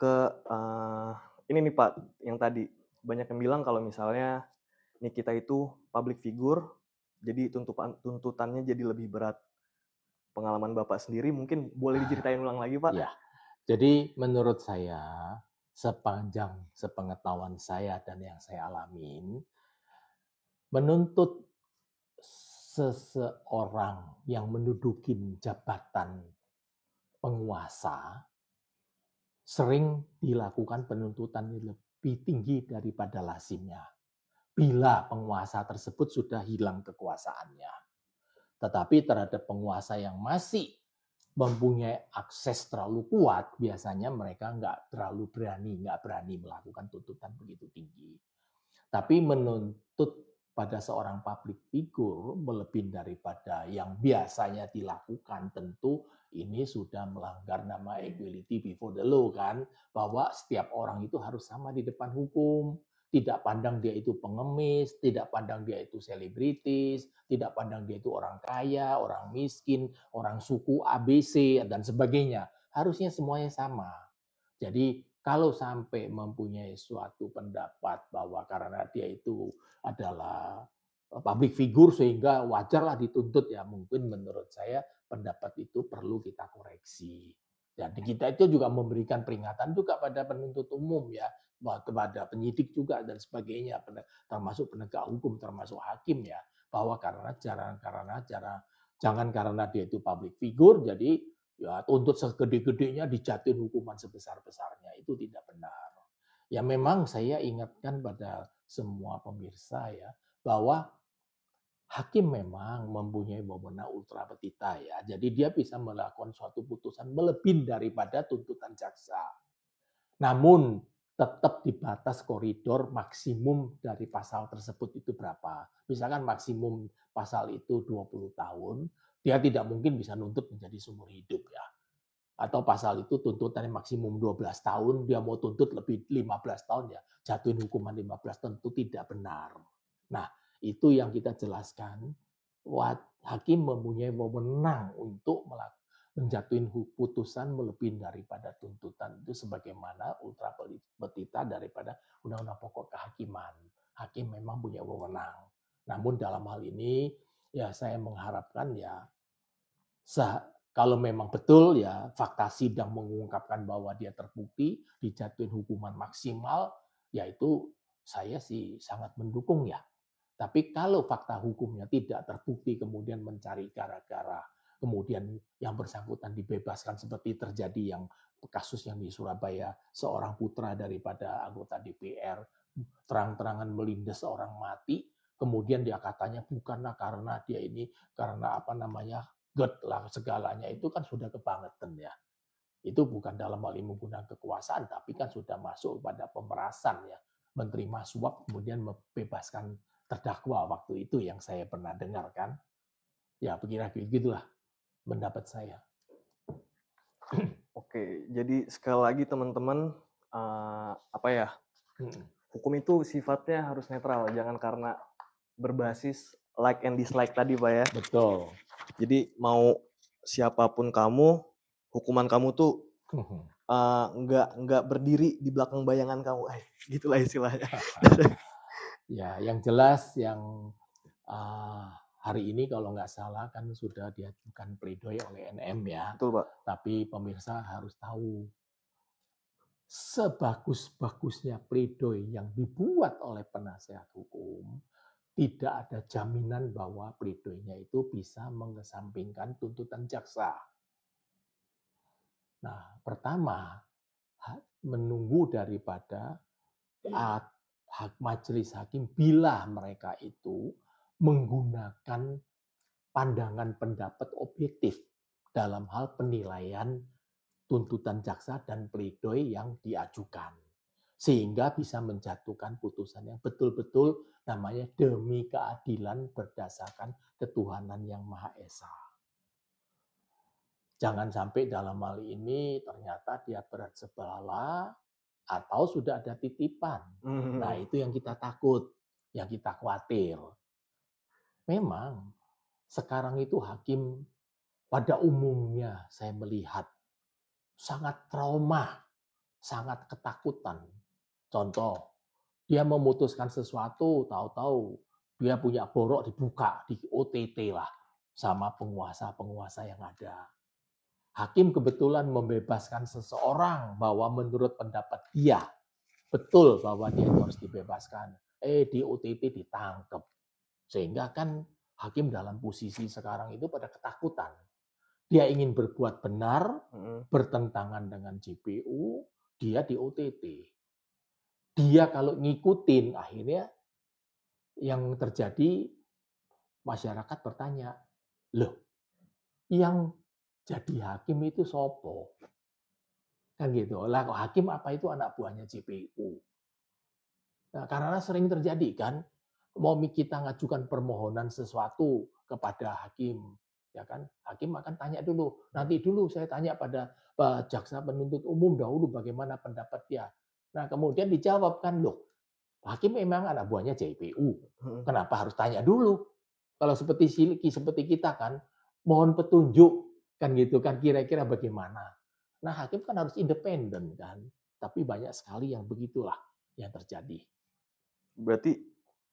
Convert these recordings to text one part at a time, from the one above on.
ke ini nih Pak, yang tadi banyak yang bilang kalau misalnya nih kita itu public figure, jadi tuntutannya jadi lebih berat. Pengalaman Bapak sendiri mungkin boleh diceritain ulang lagi Pak? Ya, jadi menurut saya, sepanjang sepengetahuan saya dan yang saya alamin, menuntut seseorang yang menduduki jabatan penguasa sering dilakukan penuntutan yang lebih tinggi daripada lazimnya. Bila penguasa tersebut sudah hilang kekuasaannya. Tetapi terhadap penguasa yang masih mempunyai akses terlalu kuat, biasanya mereka nggak berani melakukan tuntutan begitu tinggi. Tapi menuntut pada seorang public figure melebih daripada yang biasanya dilakukan, tentu ini sudah melanggar nama equality before the law kan, bahwa setiap orang itu harus sama di depan hukum, tidak pandang dia itu pengemis, tidak pandang dia itu selebritis, tidak pandang dia itu orang kaya, orang miskin, orang suku ABC dan sebagainya. Harusnya semuanya sama. Jadi kalau sampai mempunyai suatu pendapat bahwa karena dia itu adalah public figure sehingga wajarlah dituntut, ya mungkin menurut saya pendapat itu perlu kita koreksi. Jadi kita itu juga memberikan peringatan juga pada penuntut umum ya, kepada penyidik juga dan sebagainya, termasuk penegak hukum, termasuk hakim ya, bahwa jangan karena dia itu public figure jadi ya tuntut segede-gedenya, dijatuhin hukuman sebesar-besarnya, itu tidak benar. Ya memang saya ingatkan pada semua pemirsa ya, bahwa hakim memang mempunyai wewenang ultra petita ya. Jadi dia bisa melakukan suatu putusan melebihi daripada tuntutan jaksa. Namun tetap di batas koridor maksimum dari pasal tersebut itu berapa. Misalkan maksimum pasal itu 20 tahun, dia tidak mungkin bisa nuntut menjadi seumur hidup ya. Atau pasal itu tuntutannya maksimum 12 tahun, dia mau tuntut lebih 15 tahun ya, jatuhin hukuman 15 tahun, itu tidak benar. Nah, itu yang kita jelaskan, hakim mempunyai wewenang untuk menjatuhin putusan melebihi daripada tuntutan itu sebagaimana ultra petita daripada Undang-Undang Pokok Kehakiman. Hakim memang punya wewenang. Namun dalam hal ini ya saya mengharapkan ya kalau memang betul ya fakta sidang mengungkapkan bahwa dia terbukti dijatuhin hukuman maksimal, yaitu saya sih sangat mendukung ya. Tapi kalau fakta hukumnya tidak terbukti kemudian mencari gara-gara, kemudian yang bersangkutan dibebaskan seperti terjadi yang kasus yang di Surabaya, seorang putra daripada anggota DPR terang-terangan melindas seorang mati, kemudian dia katanya bukanlah karena dia ini karena apa namanya God lah segalanya, itu kan sudah kebangetan ya. Itu bukan dalam hal ini menggunakan kekuasaan, tapi kan sudah masuk pada pemerasan ya, menerima suap kemudian membebaskan terdakwa waktu itu yang saya pernah dengarkan. Ya kira-kira begitulah pendapat saya. Oke, jadi sekali lagi teman-teman, apa ya, hukum itu sifatnya harus netral, jangan karena berbasis like and dislike tadi Pak ya. Betul. Jadi mau siapapun kamu, hukuman kamu tuh nggak berdiri di belakang bayangan kamu, gitulah istilahnya. Ya, yang jelas yang hari ini kalau nggak salah kan sudah diajukan pledoi oleh NM ya. Betul Pak. Tapi pemirsa harus tahu, sebagus-bagusnya pledoi yang dibuat oleh penasehat hukum, tidak ada jaminan bahwa pledoinya itu bisa mengesampingkan tuntutan jaksa. Nah, pertama, menunggu daripada majelis hakim bila mereka itu menggunakan pandangan pendapat objektif dalam hal penilaian tuntutan jaksa dan pledoi yang diajukan. Sehingga bisa menjatuhkan putusan yang betul-betul namanya demi keadilan berdasarkan ketuhanan yang Maha Esa. Jangan sampai dalam hal ini ternyata dia berat sebelah atau sudah ada titipan. Nah, itu yang kita takut, yang kita khawatir. Memang sekarang itu hakim pada umumnya saya melihat sangat trauma sangat ketakutan. Contoh, dia memutuskan sesuatu, tahu-tahu dia punya borok dibuka, di OTT lah sama penguasa-penguasa yang ada. Hakim kebetulan membebaskan seseorang bahwa menurut pendapat dia betul bahwa dia itu harus dibebaskan. Di OTT ditangkap. Sehingga kan hakim dalam posisi sekarang itu pada ketakutan. Dia ingin berbuat benar, bertentangan dengan JPU, dia di OTT. Dia kalau ngikutin, akhirnya yang terjadi masyarakat bertanya, loh yang jadi hakim itu sopo? Kan gitu. Lah kok hakim apa itu anak buahnya JPU? Nah, karena sering terjadi kan, mau kita ngajukan permohonan sesuatu kepada hakim, ya kan? Hakim akan tanya dulu, nanti dulu saya tanya pada jaksa penuntut umum dahulu bagaimana pendapat dia. Nah, kemudian dijawab kan, loh, hakim memang anak buahnya JPU. Kenapa harus tanya dulu? Kalau seperti kita kan, mohon petunjuk kan gitu kan kira-kira bagaimana. Nah, hakim kan harus independen kan. Tapi banyak sekali yang begitulah yang terjadi. Berarti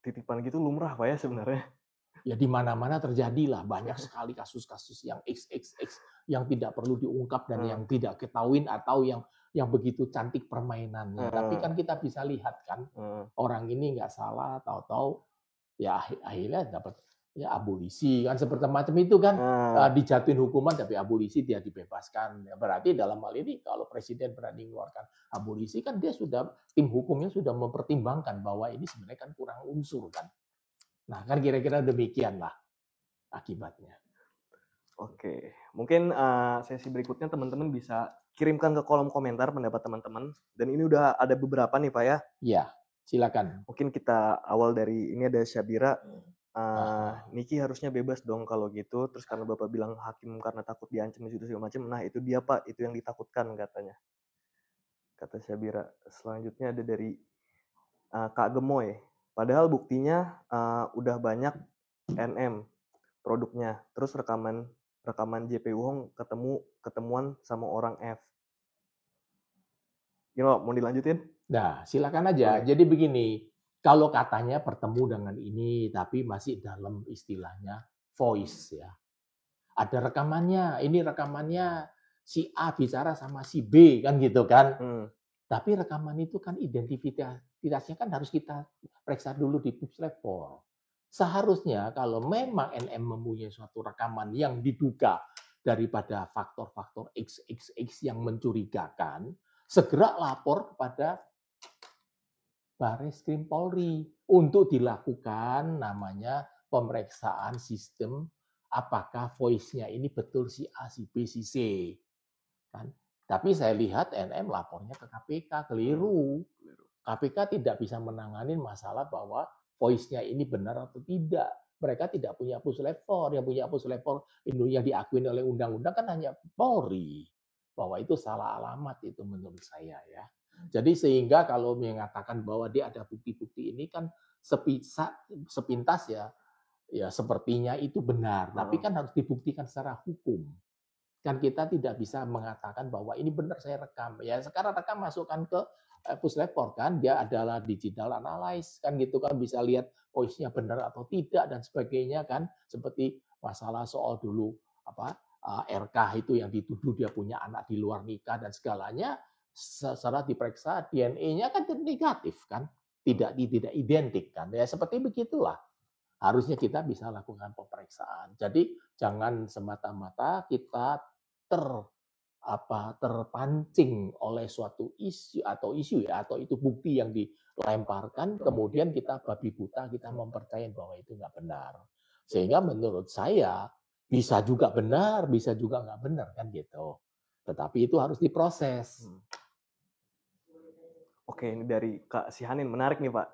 titipan gitu lumrah Pak ya sebenarnya? Ya di mana-mana terjadilah banyak sekali kasus-kasus yang XXX yang tidak perlu diungkap dan yang tidak ketahuin atau yang begitu cantik permainannya. Tapi kan kita bisa lihat kan orang ini nggak salah, tahu-tahu ya akhirnya dapat ya abolisi kan seperti macam itu kan dijatuhin hukuman tapi abolisi dia dibebaskan. Ya, berarti dalam hal ini kalau presiden berani mengeluarkan abolisi kan dia sudah tim hukumnya sudah mempertimbangkan bahwa ini sebenarnya kan kurang unsur kan. Nah, kan kira-kira demikianlah akibatnya. Oke, mungkin sesi berikutnya teman-teman bisa kirimkan ke kolom komentar pendapat teman-teman. Dan ini udah ada beberapa nih Pak ya. Iya, silakan. Mungkin kita awal dari ini ada Syabira. Niki harusnya bebas dong kalau gitu. Terus karena Bapak bilang hakim karena takut diancam di situ segala macam. Nah itu dia Pak, itu yang ditakutkan katanya. Kata Syabira. Selanjutnya ada dari Kak Gemoy. Padahal buktinya udah banyak NM produknya. Terus rekaman JPU Hong ketemuan sama orang F. Gini mau dilanjutin? Nah, silakan aja. Jadi begini, kalau katanya bertemu dengan ini, tapi masih dalam istilahnya voice ya. Ada rekamannya, ini rekamannya si A bicara sama si B kan gitu kan. Tapi rekaman itu kan identitasnya kan harus kita periksa dulu di Puslapor. Seharusnya kalau memang NM mempunyai suatu rekaman yang diduga daripada faktor-faktor XXX yang mencurigakan, segera lapor kepada Barreskrim Polri untuk dilakukan namanya pemeriksaan sistem apakah voice-nya ini betul si A, si B, si C. Kan? Tapi saya lihat NM lapornya ke KPK, keliru. KPK tidak bisa menangani masalah bahwa voice-nya ini benar atau tidak. Mereka tidak punya puslapor. Yang punya puslapor yang diakui oleh undang-undang kan hanya Polri. Bahwa itu salah alamat itu menurut saya ya. Jadi sehingga kalau mengatakan bahwa dia ada bukti-bukti ini kan sepintas ya sepertinya itu benar. Tapi kan harus dibuktikan secara hukum. Kan kita tidak bisa mengatakan bahwa ini benar saya rekam. Ya sekarang rekam masukkan ke Puslapor kan, dia adalah digital analyze kan gitu kan bisa lihat voice-nya benar atau tidak dan sebagainya kan. Seperti masalah soal dulu apa RK itu yang dituduh dia punya anak di luar nikah dan segalanya secara diperiksa DNA-nya kan negatif kan. Tidak identik kan. Ya seperti begitulah. Harusnya kita bisa lakukan pemeriksaan. Jadi jangan semata-mata kita terpancing oleh suatu isu atau itu bukti yang dilemparkan kemudian kita babi buta kita mempercayai bahwa itu nggak benar sehingga menurut saya bisa juga benar bisa juga nggak benar kan gitu tetapi itu harus diproses. Oke ini dari Kak Sihanin menarik nih Pak.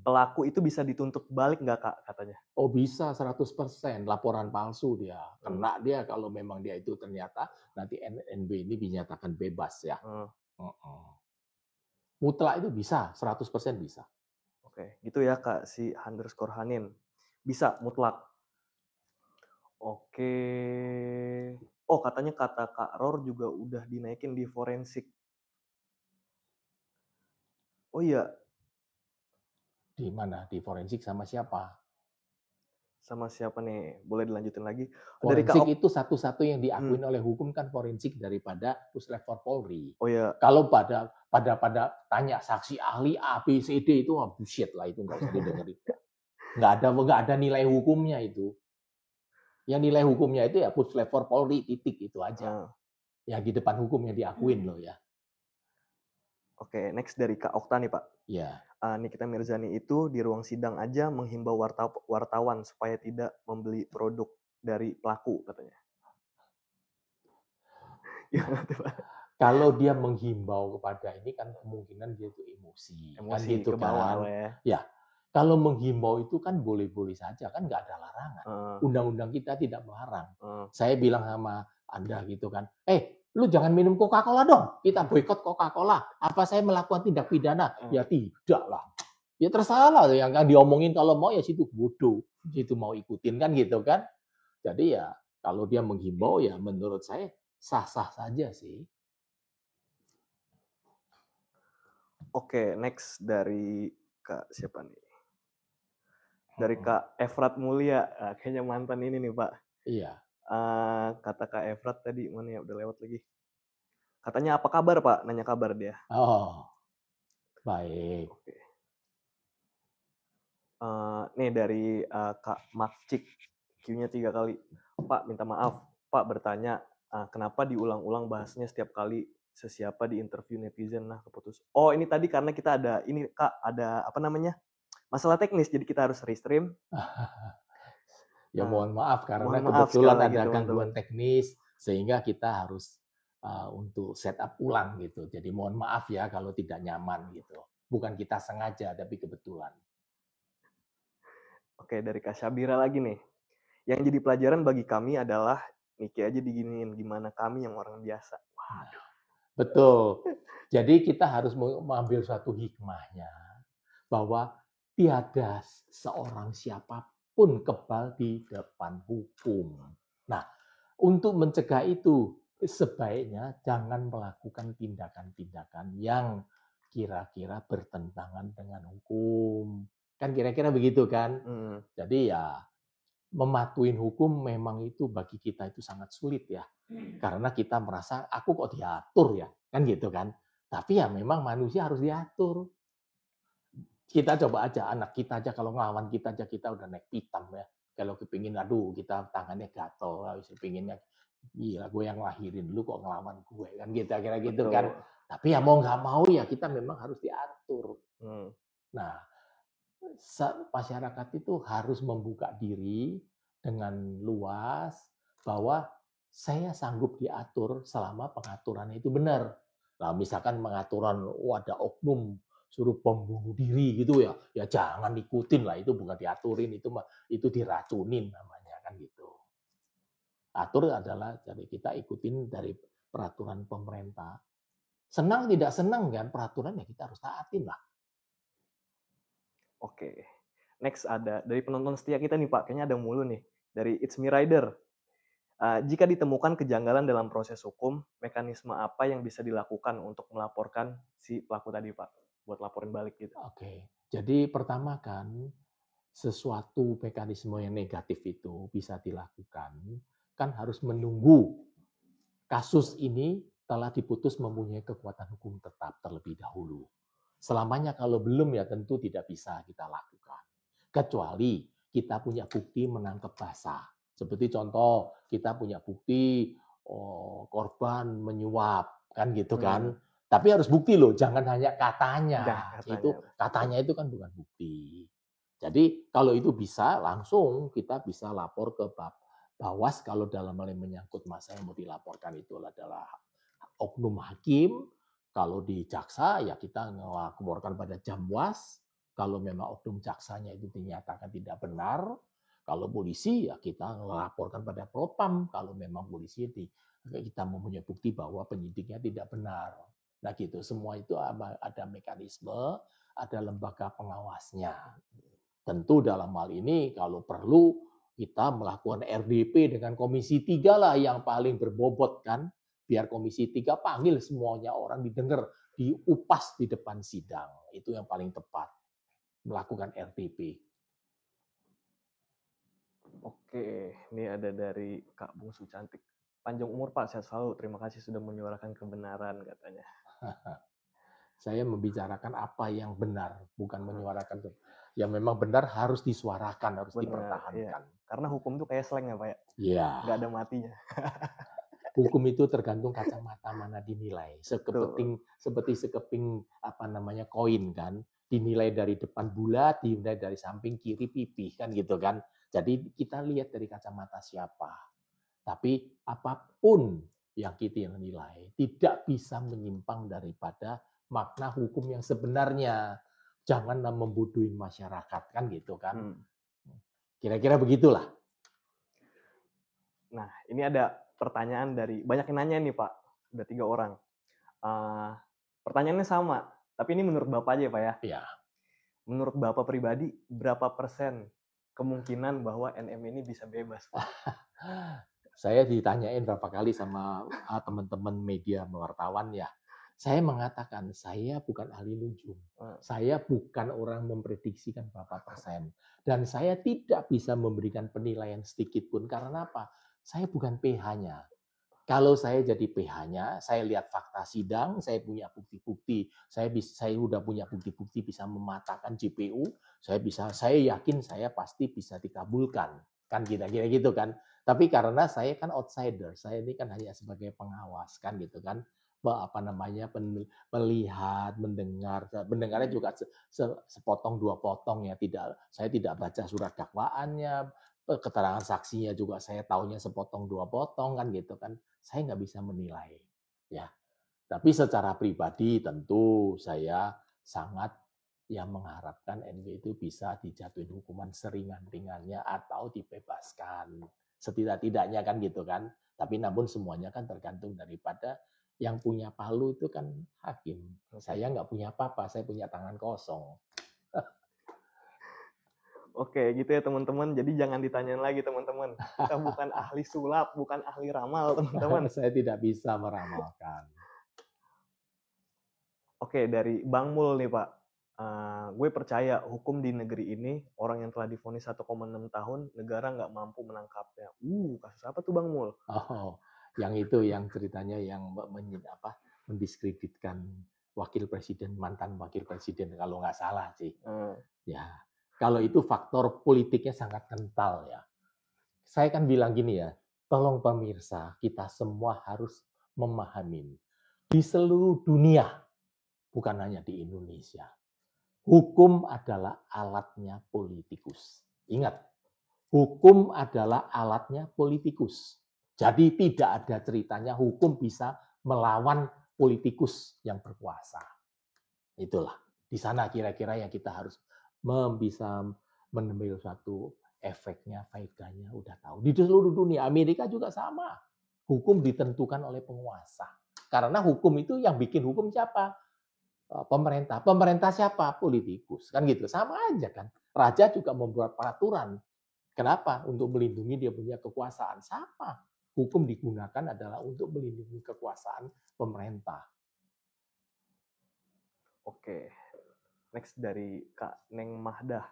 Pelaku itu bisa dituntut balik nggak Kak katanya? Oh bisa 100% laporan palsu dia. Kena dia kalau memang dia itu ternyata nanti NB ini dinyatakan bebas ya. Mutlak itu bisa, 100% bisa. Oke, gitu ya Kak si _Hanin. Bisa mutlak. Oke. Oh katanya kata Kak Ror juga udah dinaikin di forensik. Oh iya, Di mana? Di forensik sama siapa? sama siapa nih? Boleh dilanjutin lagi? Dari Kak Forensik Ok. itu satu-satu yang Hmm. diakuin oleh hukum kan forensik daripada Puslapor Polri. Oh ya, Kalau pada tanya saksi ahli A, B, C, D itu bullshit lah, itu nggak usah didengerin. Nggak ada nilai hukumnya itu. Yang nilai hukumnya itu ya Puslapor Polri, titik itu aja. eh, Yang di depan hukum yang diakuin loh ya. oke, next dari Kak Okta nih Pak. Ya. Nikita Mirzani itu di ruang sidang aja menghimbau wartawan supaya tidak membeli produk dari pelaku katanya. Gimana tuh Pak? Kalau dia menghimbau kepada ini kan kemungkinan dia itu emosi, kan Emosi gitu ke bawah kan. lah ya. Ya, kalau menghimbau itu kan boleh-boleh saja, kan nggak ada larangan. Eh, Undang-undang kita tidak melarang. eh, Saya bilang sama Anda gitu kan, lu jangan minum Coca-Cola dong, kita boikot Coca-Cola. Apa saya melakukan tindak pidana? Ya tidak lah. Ya terserah lah, yang diomongin kalau mau ya situ bodoh, situ mau ikutin kan gitu kan. Jadi ya kalau dia menghimbau ya menurut saya sah-sah saja sih. Oke, next dari Kak siapa nih? Dari Kak Efrat Mulia. Kayaknya mantan ini nih Pak. Iya. Kata Kak Efrat tadi, mana ya, udah lewat lagi. Katanya apa kabar Pak? Nanya kabar dia. Oh, baik. Oke. Nih dari Kak Makcik, Q-nya 3 kali. Pak, minta maaf. Pak bertanya, kenapa diulang-ulang bahasnya setiap kali sesiapa di interview netizen? Nah, keputus. Oh, ini tadi karena kita ada, ini Kak, ada apa namanya? Masalah teknis, jadi kita harus restream. Ya mohon maaf karena Mohon maaf sekali kebetulan lagi ada teman-teman. gangguan teknis sehingga kita harus untuk setup ulang gitu. Jadi mohon maaf ya kalau tidak nyaman gitu. Bukan kita sengaja tapi kebetulan. Oke, dari Kak Syabira lagi nih. Yang jadi pelajaran bagi kami adalah Niki aja diginiin, gimana kami yang orang biasa. Nah, betul. Jadi kita harus mengambil suatu hikmahnya bahwa tiada seorang siapapun kebal di depan hukum. Nah, untuk mencegah itu sebaiknya jangan melakukan tindakan-tindakan yang kira-kira bertentangan dengan hukum. Kan kira-kira begitu kan? Hmm, Jadi ya mematuhi hukum memang itu bagi kita itu sangat sulit ya. Karena kita merasa aku kok diatur ya, kan gitu kan. Tapi ya memang manusia harus diatur. Kita coba aja, anak kita aja kalau ngelawan kita aja kita udah naik pitam ya. Kalau kepingin, aduh kita tangannya gatel, habis kepinginnya, gila gue yang lahirin lu kok ngelawan gue, kan gitu, kira gitu kan. betul. Tapi ya mau nggak mau ya kita memang harus diatur. Hmm. Nah, masyarakat itu harus membuka diri dengan luas bahwa saya sanggup diatur selama pengaturannya itu benar. Nah, misalkan pengaturan ada oknum suruh bom bunuh diri gitu ya, ya jangan ikutin lah, itu bukan diaturin, itu diracunin namanya kan gitu. Atur adalah jadi kita ikutin dari peraturan pemerintah. Senang tidak senang kan peraturan ya kita harus taatin lah. Oke. Next ada dari penonton setia kita nih Pak, kayaknya ada mulu nih. Dari It's Me Rider. Jika ditemukan kejanggalan dalam proses hukum, mekanisme apa yang bisa dilakukan untuk melaporkan si pelaku tadi Pak? Buat laporin balik gitu. Oke, jadi pertama kan sesuatu mekanisme yang negatif itu bisa dilakukan kan harus menunggu kasus ini telah diputus mempunyai kekuatan hukum tetap terlebih dahulu. Selamanya kalau belum ya tentu tidak bisa kita lakukan. Kecuali kita punya bukti menangkap basah. Seperti contoh, kita punya bukti korban menyuap, kan gitu kan. Tapi harus bukti loh, jangan hanya katanya. Katanya itu kan bukan bukti. Jadi kalau itu bisa langsung kita bisa lapor ke Bawas kalau dalam hal yang menyangkut masa yang mau dilaporkan itu adalah oknum hakim. Kalau di jaksa ya kita melaporkan pada Jamwas. Kalau memang oknum jaksanya itu dinyatakan tidak benar. Kalau polisi ya kita melaporkan pada Propam. Kalau memang polisi kita mempunyai bukti bahwa penyidiknya tidak benar. Nah gitu, semua itu ada mekanisme, ada lembaga pengawasnya. Tentu dalam hal ini kalau perlu kita melakukan RDP dengan Komisi 3 lah yang paling berbobot kan. Biar Komisi 3 panggil semuanya orang didengar diupas di depan sidang. Itu yang paling tepat, melakukan RTP. Oke, ini ada dari Kak Bungsu Cantik. Panjang umur Pak, sehat selalu. Terima kasih sudah menyuarakan kebenaran katanya. Saya membicarakan apa yang benar, bukan menyuarakan. Yang memang benar harus disuarakan, harus Benar, dipertahankan. iya. Karena hukum itu kayak slang ya Pak ya? Iya. Nggak ada matinya. Hukum itu tergantung kacamata mana dinilai. Betul. Seperti sekeping koin kan, dinilai dari depan bulat, dinilai dari samping kiri pipih kan gitu kan. Jadi kita lihat dari kacamata siapa. Tapi apapun yang kita nilai tidak bisa menyimpang daripada makna hukum yang sebenarnya. Janganlah membodohi masyarakat kan gitu kan. Kira-kira begitulah. Nah, ini ada pertanyaan dari banyak yang nanya nih Pak, udah 3 orang. Pertanyaannya sama, tapi ini menurut Bapak aja Pak ya. Iya. Menurut Bapak pribadi, berapa persen kemungkinan bahwa NM ini bisa bebas Pak? Saya ditanyain berapa kali sama teman-teman media wartawan ya. Saya mengatakan saya bukan ahli nujum. Saya bukan orang memprediksikan berapa persen. Dan saya tidak bisa memberikan penilaian sedikit pun. Karena apa? Saya bukan PH-nya. Kalau saya jadi PH-nya, saya lihat fakta sidang, saya punya bukti-bukti, saya udah punya bukti-bukti bisa mematahkan JPU, saya yakin saya pasti bisa dikabulkan. Kan kira-kira gitu kan. Tapi karena saya kan outsider, saya ini kan hanya sebagai pengawas kan gitu kan. Melihat, mendengarnya juga sepotong dua potong ya, saya tidak baca surat dakwaannya, keterangan saksinya juga saya taunya sepotong dua potong kan gitu kan. Saya nggak bisa menilai ya. Tapi secara pribadi tentu saya sangat yang mengharapkan NW itu bisa dijatuhin hukuman seringan-ringannya atau dibebaskan. Setidak-tidaknya kan gitu kan. Tapi namun semuanya kan tergantung daripada yang punya palu itu kan hakim. Saya nggak punya apa-apa, saya punya tangan kosong. Oke, gitu ya teman-teman. Jadi jangan ditanyain lagi teman-teman. Kita bukan ahli sulap, bukan ahli ramal teman-teman. Saya tidak bisa meramalkan. Oke, dari Bang Mul nih Pak. Gue percaya hukum di negeri ini, orang yang telah divonis 1,6 tahun, negara nggak mampu menangkapnya. Kasus apa tuh Bang Mul? Oh, yang itu yang ceritanya yang mendiskreditkan mantan wakil presiden kalau nggak salah sih. Ya, kalau itu faktor politiknya sangat kental ya. Saya kan bilang gini ya, tolong pemirsa, kita semua harus memahami di seluruh dunia, bukan hanya di Indonesia. Hukum adalah alatnya politikus. Ingat, hukum adalah alatnya politikus. Jadi tidak ada ceritanya hukum bisa melawan politikus yang berkuasa. Itulah. Di sana kira-kira yang kita harus bisa mengambil suatu efeknya, faedahnya, udah tahu. Di seluruh dunia, Amerika juga sama. Hukum ditentukan oleh penguasa. Karena hukum itu yang bikin hukum siapa? Pemerintah. Pemerintah siapa? Politikus. Kan gitu. Sama aja kan. Raja juga membuat peraturan. Kenapa? Untuk melindungi dia punya kekuasaan. Sama. Hukum digunakan adalah untuk melindungi kekuasaan pemerintah. Oke. Next dari Kak Neng Mahdah.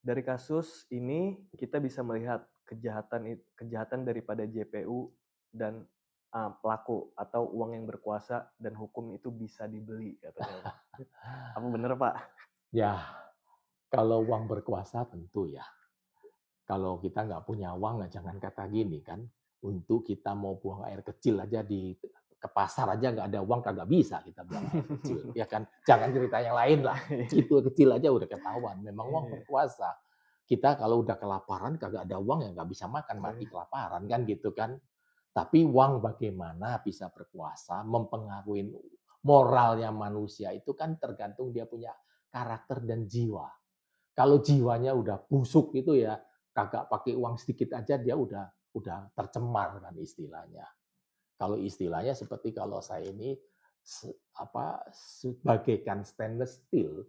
Dari kasus ini kita bisa melihat kejahatan daripada JPU dan pelaku atau uang yang berkuasa dan hukum itu bisa dibeli katanya. Apa benar Pak? Ya, kalau uang berkuasa tentu ya. Kalau kita nggak punya uang, jangan kata gini kan. Untuk kita mau buang air kecil aja ke pasar aja nggak ada uang kagak bisa kita buang air kecil, ya kan? Jangan cerita yang lain lah. Itu kecil aja udah ketahuan. Memang uang berkuasa. Kita kalau udah kelaparan kagak ada uang ya nggak bisa makan, mati kelaparan kan gitu kan. Tapi uang bagaimana bisa berkuasa, mempengaruhi moralnya manusia itu kan tergantung dia punya karakter dan jiwa. Kalau jiwanya udah busuk itu ya kagak pakai uang sedikit aja dia udah tercemar kan istilahnya. Kalau istilahnya seperti kalau saya ini bagaikan stainless steel.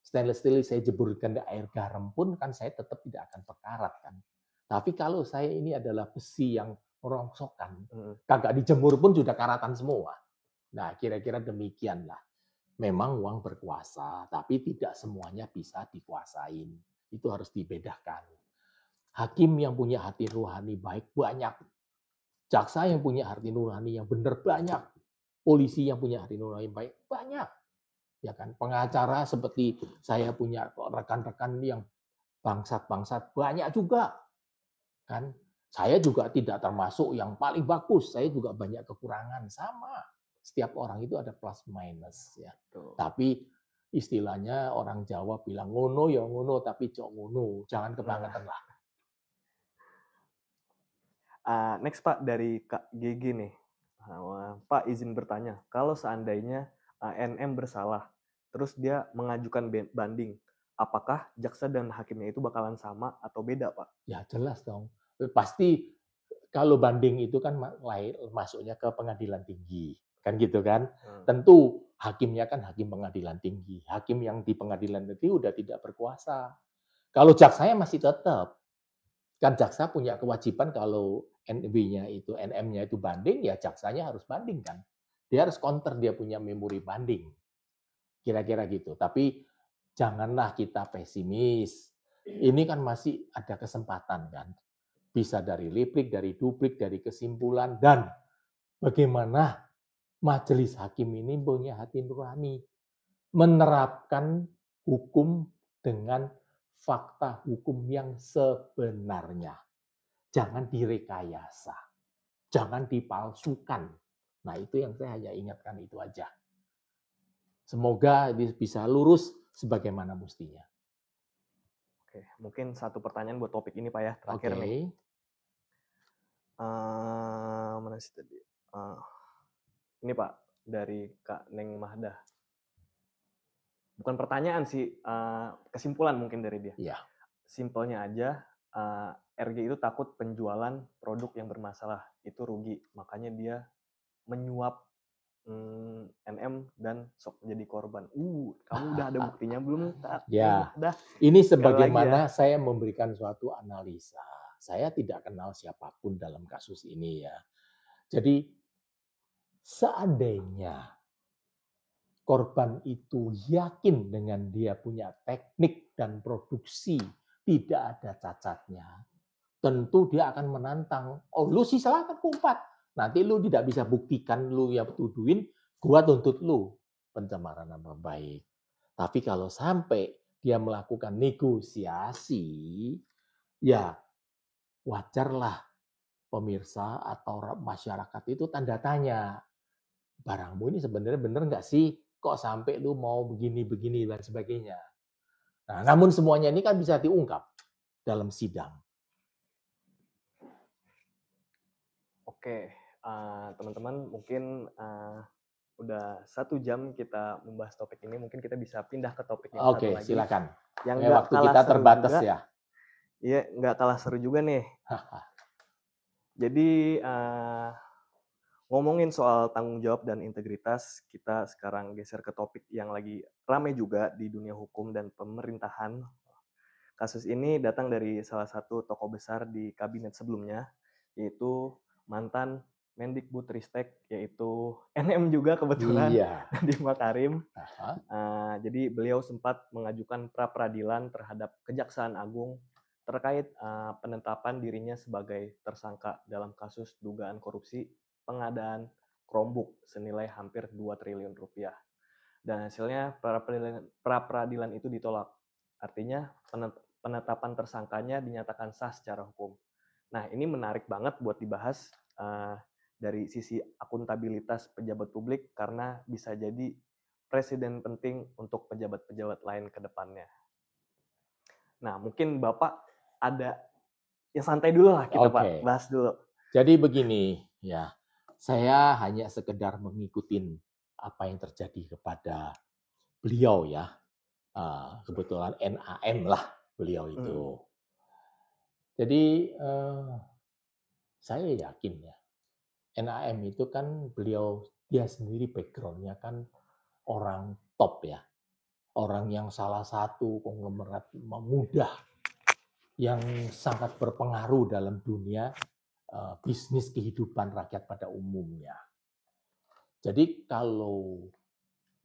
Stainless steel saya jeburkan di air garam pun kan saya tetap tidak akan berkarat kan. Tapi kalau saya ini adalah besi yang rongsokan, kagak dijemur pun sudah karatan semua. Nah, kira-kira demikianlah. Memang uang berkuasa, tapi tidak semuanya bisa dikuasain. Itu harus dibedakan. Hakim yang punya hati nurani baik banyak. Jaksa yang punya hati nurani yang benar banyak. Polisi yang punya hati nurani baik banyak. Ya kan? Pengacara seperti saya punya rekan-rekan yang bangsat-bangsat banyak juga. Kan? Saya juga tidak termasuk yang paling bagus. Saya juga banyak kekurangan. Sama. Setiap orang itu ada plus minus ya. Tuh. Tapi istilahnya orang Jawa bilang ngono ya ngono tapi cok ngono. Jangan kebangetan lah. Next Pak dari Kak GG nih. Pak izin bertanya, kalau seandainya NM bersalah, terus dia mengajukan banding, apakah jaksa dan hakimnya itu bakalan sama atau beda Pak? Ya jelas dong. Pasti kalau banding itu kan masuknya ke pengadilan tinggi. Kan gitu kan. Tentu hakimnya kan hakim pengadilan tinggi. Hakim yang di pengadilan tinggi udah tidak berkuasa. Kalau jaksanya masih tetap. Kan jaksa punya kewajiban kalau NM-nya itu banding, ya jaksanya harus banding kan. Dia harus counter, dia punya memori banding. Kira-kira gitu. Tapi janganlah kita pesimis. Ini kan masih ada kesempatan kan. Bisa dari replik, dari duplik, dari kesimpulan, dan bagaimana majelis hakim ini punya hati nurani. Menerapkan hukum dengan fakta hukum yang sebenarnya. Jangan direkayasa. Jangan dipalsukan. Nah, itu yang saya hanya ingatkan itu aja. Semoga bisa lurus sebagaimana mestinya. Oke, mungkin satu pertanyaan buat topik ini Pak ya, terakhir nih. Mana sih tadi? Ini Pak, dari Kak Neng Mahdah. Bukan pertanyaan sih, kesimpulan mungkin dari dia. Ya. Simpelnya aja, RG itu takut penjualan produk yang bermasalah itu rugi, makanya dia menyuap NM dan sok jadi korban. Kamu udah ada buktinya belum? Ya, ini sebagaimana saya memberikan suatu analisa. Saya tidak kenal siapapun dalam kasus ini ya. Jadi seandainya korban itu yakin dengan dia punya teknik dan produksi tidak ada cacatnya, tentu dia akan menantang. Oh, lu sih silakan kumpat. Nanti lu tidak bisa buktikan lu yang tuduhin, gua tuntut lu pencemaran nama baik. Tapi kalau sampai dia melakukan negosiasi, ya wajarlah pemirsa atau masyarakat itu tanda tanya. Barangmu ini sebenarnya benar nggak sih? Kok sampai lu mau begini-begini dan sebagainya. Nah, namun semuanya ini kan bisa diungkap dalam sidang. Oke, teman-teman mungkin udah 1 jam kita membahas topik ini, mungkin kita bisa pindah ke topik yang satu lagi. Oke, silakan. Yang waktu kita terbatas juga, ya. Iya, nggak kalah seru juga nih. Jadi ngomongin soal tanggung jawab dan integritas, kita sekarang geser ke topik yang lagi ramai juga di dunia hukum dan pemerintahan. Kasus ini datang dari salah satu tokoh besar di kabinet sebelumnya, yaitu mantan Mendikbudristek, yaitu NM juga kebetulan, Nadiem Makarim. Jadi beliau sempat mengajukan pra-peradilan terhadap Kejaksaan Agung terkait penetapan dirinya sebagai tersangka dalam kasus dugaan korupsi pengadaan Chromebook senilai hampir 2 triliun rupiah. Dan hasilnya pra-peradilan itu ditolak. Artinya penetapan tersangkanya dinyatakan sah secara hukum. Nah, ini menarik banget buat dibahas dari sisi akuntabilitas pejabat publik karena bisa jadi presiden penting untuk pejabat-pejabat lain ke depannya. Nah, mungkin Bapak ada yang santai dulu lah kita Pak, bahas dulu. Jadi begini ya, saya hanya sekedar mengikuti apa yang terjadi kepada beliau ya. Kebetulan NAM lah beliau itu. Jadi saya yakin ya, NAM itu kan beliau, dia sendiri background-nya kan orang top ya. Orang yang salah satu konglomerat muda yang sangat berpengaruh dalam dunia bisnis kehidupan rakyat pada umumnya. Jadi kalau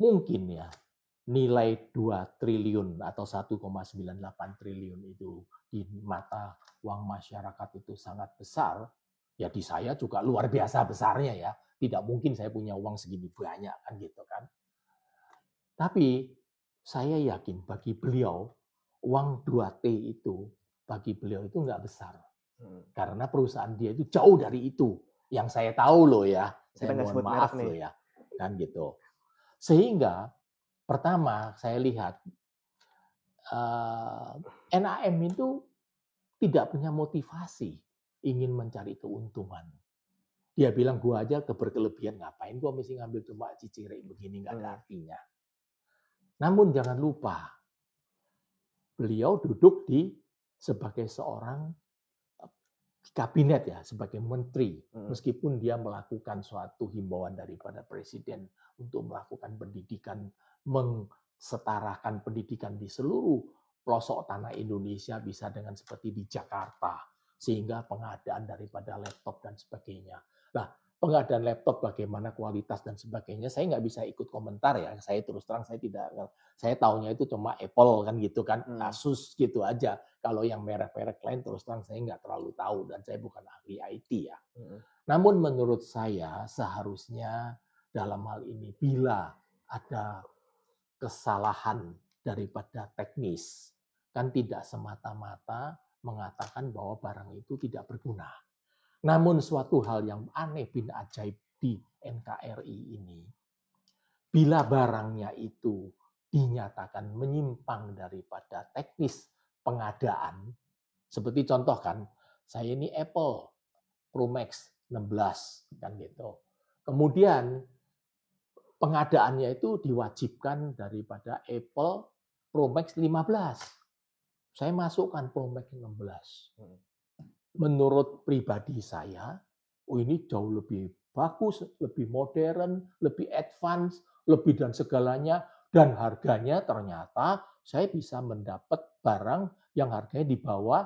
mungkin ya nilai 2 triliun atau 1,98 triliun itu di mata uang masyarakat itu sangat besar, ya di saya juga luar biasa besarnya ya. Tidak mungkin saya punya uang segini banyak kan gitu kan. Tapi saya yakin bagi beliau uang 2T itu bagi beliau itu nggak besar. Karena perusahaan dia itu jauh dari itu. Yang saya tahu loh ya. Kita Saya nggak mohon sebut merek maaf nih. loh ya. Kan gitu. Sehingga pertama saya lihat NAM itu tidak punya motivasi ingin mencari keuntungan. Dia bilang gua aja berkelebihan, ngapain gua mesti ngambil cuma cicirek begini, nggak ada artinya. Namun jangan lupa, beliau duduk sebagai seorang kabinet ya, sebagai menteri. Meskipun dia melakukan suatu himbauan daripada presiden untuk melakukan pendidikan, mengsetarakan pendidikan di seluruh pelosok tanah Indonesia bisa dengan seperti di Jakarta. Sehingga pengadaan daripada laptop dan sebagainya. Nah, pengadaan laptop bagaimana kualitas dan sebagainya, saya nggak bisa ikut komentar ya. Saya terus terang saya tidak, saya taunya itu cuma Apple kan gitu kan, Asus gitu aja. Kalau yang merek-merek lain terus terang saya nggak terlalu tahu dan saya bukan ahli IT ya. Namun menurut saya seharusnya dalam hal ini bila ada kesalahan daripada teknis, kan tidak semata-mata mengatakan bahwa barang itu tidak berguna. Namun suatu hal yang aneh bin ajaib di NKRI ini, bila barangnya itu dinyatakan menyimpang daripada teknis pengadaan, seperti contoh kan, saya ini Apple Pro Max 16 kan gitu. Kemudian pengadaannya itu diwajibkan daripada Apple Pro Max 15. Saya masukkan Pro Max 16. Menurut pribadi saya, ini jauh lebih bagus, lebih modern, lebih advance, lebih dan segalanya, dan harganya ternyata saya bisa mendapat barang yang harganya di bawah,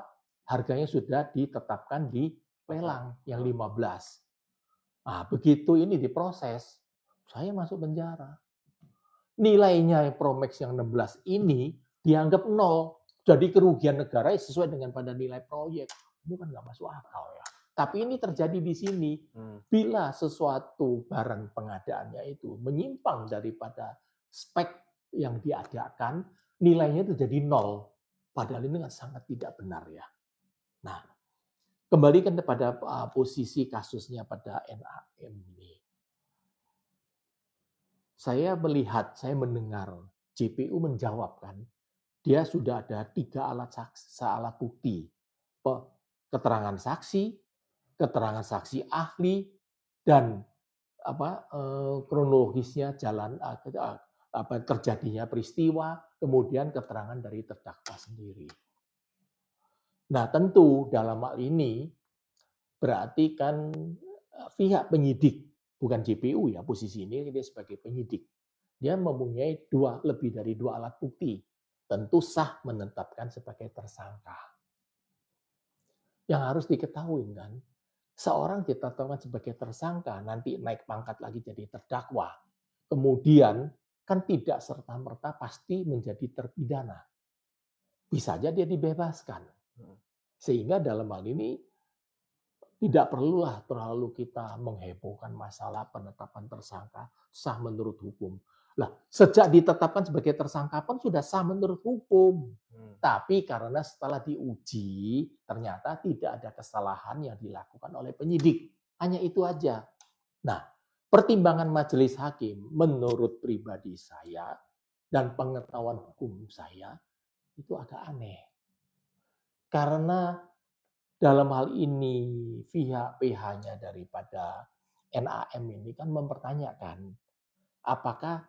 harganya sudah ditetapkan di lelang yang 15. Nah, begitu ini diproses, saya masuk penjara. Nilainya Pro Max yang 16 ini dianggap nol. Jadi kerugian negara sesuai dengan pada nilai proyek. Itu kan nggak masuk akal ya. Tapi ini terjadi di sini. Bila sesuatu barang pengadaannya itu menyimpang daripada spek yang diadakan, nilainya itu jadi nol. Padahal ini sangat tidak benar ya. Nah, kembalikan kepada posisi kasusnya pada NAM ini. Saya melihat, saya mendengar JPU menjawabkan, dia sudah ada 3 alat bukti, keterangan saksi ahli, dan kronologisnya jalan terjadinya peristiwa, kemudian keterangan dari terdakwa sendiri. Nah, tentu dalam hal ini berarti kan pihak penyidik, bukan JPU ya, posisi ini dia sebagai penyidik. Dia mempunyai lebih dari 2 alat bukti. Tentu sah menetapkan sebagai tersangka. Yang harus diketahui kan, seorang ditetapkan sebagai tersangka, nanti naik pangkat lagi jadi terdakwa. Kemudian kan tidak serta-merta pasti menjadi terpidana. Bisa saja dia dibebaskan. Sehingga dalam hal ini tidak perlulah terlalu kita menghebohkan masalah penetapan tersangka sah menurut hukum. Lah, sejak ditetapkan sebagai tersangka pun sudah sah menurut hukum. Tapi karena setelah diuji, ternyata tidak ada kesalahan yang dilakukan oleh penyidik. Hanya itu aja. Nah, pertimbangan majelis hakim menurut pribadi saya dan pengetahuan hukum saya itu agak aneh. Karena dalam hal ini pihak PH-nya daripada NAM ini kan mempertanyakan apakah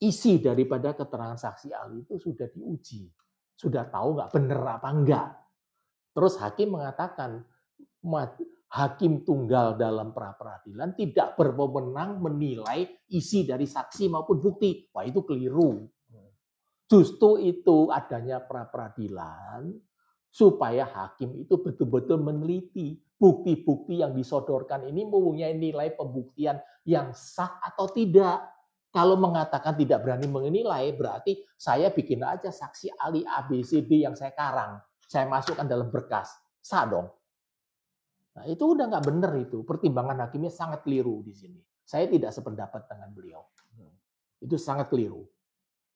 isi daripada keterangan saksi ahli itu sudah diuji, sudah tahu nggak benar apa enggak. Terus hakim mengatakan hakim tunggal dalam pra peradilan tidak berwenang menilai isi dari saksi maupun bukti. Wah, itu keliru. Justru itu adanya pra peradilan supaya hakim itu betul-betul meneliti bukti-bukti yang disodorkan ini mempunyai nilai pembuktian yang sah atau tidak. Kalau mengatakan tidak berani menilai, berarti saya bikin aja saksi ahli A, B, C, D yang saya karang. Saya masukkan dalam berkas. Sah dong. Nah, itu udah nggak benar itu. Pertimbangan hakimnya sangat keliru di sini. Saya tidak sependapat dengan beliau. Itu sangat keliru.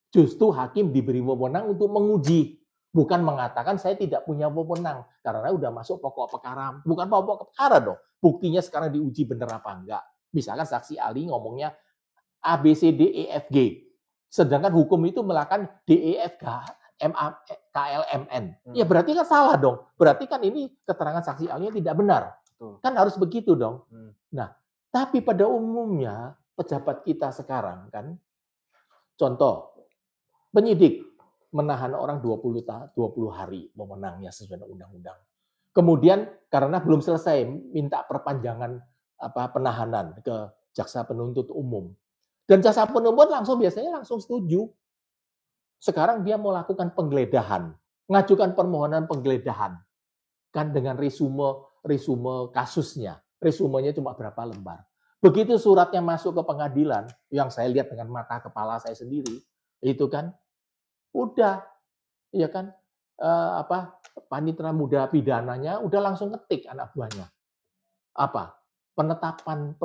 Justru hakim diberi wewenang untuk menguji. Bukan mengatakan saya tidak punya wewenang. Karena udah masuk pokok perkara. Bukan pokok perkara dong. Buktinya sekarang diuji benar apa enggak. Misalkan saksi ahli ngomongnya A, B, C, D, E, F, G. Sedangkan hukum itu melakukan D, E, F, G, M, A, K, L, M, N. Ya berarti kan salah dong. Berarti kan ini keterangan saksi ahlinya tidak benar. Kan harus begitu dong. Nah, tapi pada umumnya pejabat kita sekarang kan, contoh, penyidik menahan orang 20 hari memenangnya sesuai dengan undang-undang. Kemudian karena belum selesai minta perpanjangan penahanan ke jaksa penuntut umum. Dan jaksa penuntut biasanya langsung setuju. Sekarang dia mau lakukan penggeledahan, ngajukan permohonan penggeledahan. Kan dengan resume kasusnya. Resumenya cuma berapa lembar. Begitu suratnya masuk ke pengadilan, yang saya lihat dengan mata kepala saya sendiri, itu kan udah, ya kan, panitera muda pidananya udah langsung ketik anak buahnya. Penetapan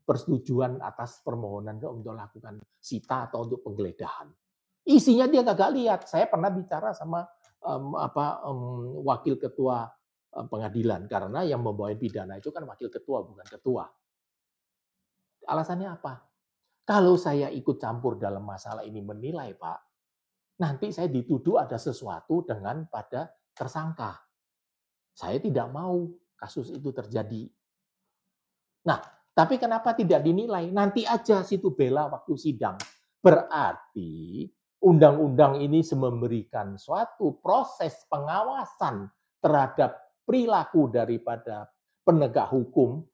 persetujuan atas permohonan untuk lakukan sita atau untuk penggeledahan. Isinya dia nggak lihat. Saya pernah bicara sama wakil ketua pengadilan karena yang membawa pidana itu kan wakil ketua bukan ketua. Alasannya apa? Kalau saya ikut campur dalam masalah ini menilai, Pak, nanti saya dituduh ada sesuatu dengan pada tersangka. Saya tidak mau kasus itu terjadi. Nah, tapi kenapa tidak dinilai? Nanti aja situ bela waktu sidang. Berarti undang-undang ini memberikan suatu proses pengawasan terhadap perilaku daripada penegak hukum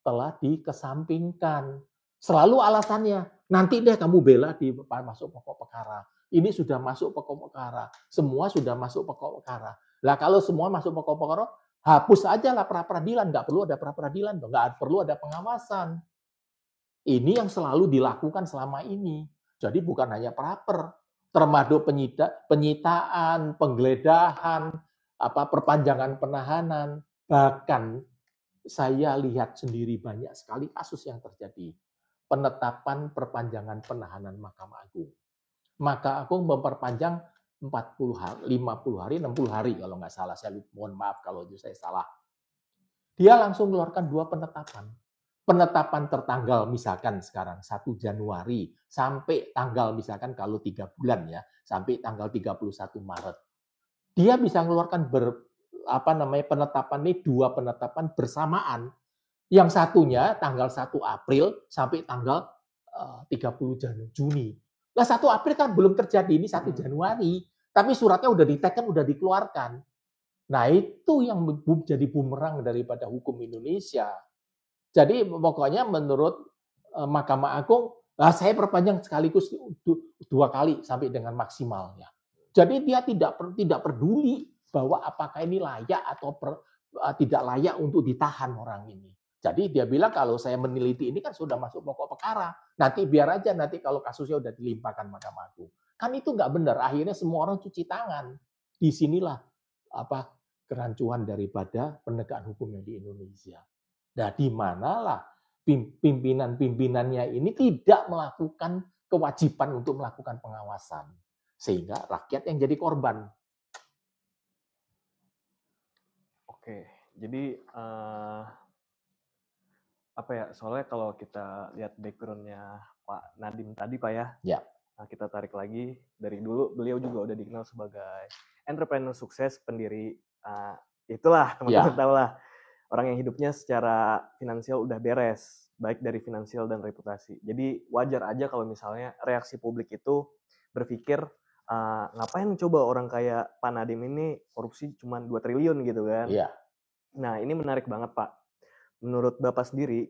telah dikesampingkan. Selalu alasannya, nanti deh kamu bela di masuk pokok perkara. Ini sudah masuk pokok perkara. Semua sudah masuk pokok perkara. Lah kalau semua masuk pokok perkara, hapus aja lah pra-peradilan. Nggak perlu ada pra-peradilan. Nggak perlu ada pengawasan. Ini yang selalu dilakukan selama ini. Jadi bukan hanya praper, termasuk penyitaan, penggeledahan, perpanjangan penahanan. Bahkan saya lihat sendiri banyak sekali kasus yang terjadi. Penetapan perpanjangan penahanan Mahkamah Agung. Mahkamah Agung memperpanjang 40 hari, 50 hari, 60 hari kalau nggak salah. Saya mohon maaf kalau itu saya salah. Dia langsung keluarkan 2 penetapan. Penetapan tertanggal misalkan sekarang 1 Januari sampai tanggal misalkan kalau 3 bulan ya, sampai tanggal 31 Maret. Dia bisa mengeluarkan penetapan ini 2 penetapan bersamaan. Yang satunya tanggal 1 April sampai tanggal 30 Juni. Lah 1 April kan belum terjadi, ini 1 Januari. Tapi suratnya udah diteken, udah dikeluarkan. Nah itu yang jadi bumerang daripada hukum Indonesia. Jadi pokoknya menurut Mahkamah Agung, saya perpanjang sekaligus 2 kali sampai dengan maksimalnya. Jadi dia tidak peduli bahwa apakah ini layak atau tidak layak untuk ditahan orang ini. Jadi dia bilang kalau saya meneliti ini kan sudah masuk pokok perkara. Nanti biar aja nanti kalau kasusnya udah dilimpahkan Mahkamah Agung. Kan itu nggak benar. Akhirnya semua orang cuci tangan. Disinilah kerancuan daripada penegakan hukumnya di Indonesia. Nah, di manalah pimpinan-pimpinannya ini tidak melakukan kewajiban untuk melakukan pengawasan. Sehingga rakyat yang jadi korban. Oke, jadi soalnya kalau kita lihat background-nya Pak Nadiem tadi Pak ya, nah, kita tarik lagi dari dulu beliau juga udah dikenal sebagai entrepreneur sukses, pendiri, itulah teman-teman tahu lah, orang yang hidupnya secara finansial udah beres, baik dari finansial dan reputasi. Jadi wajar aja kalau misalnya reaksi publik itu berpikir, ngapain coba orang kayak Pak Nadiem ini korupsi cuma 2 triliun gitu kan. Nah ini menarik banget Pak. Menurut Bapak sendiri,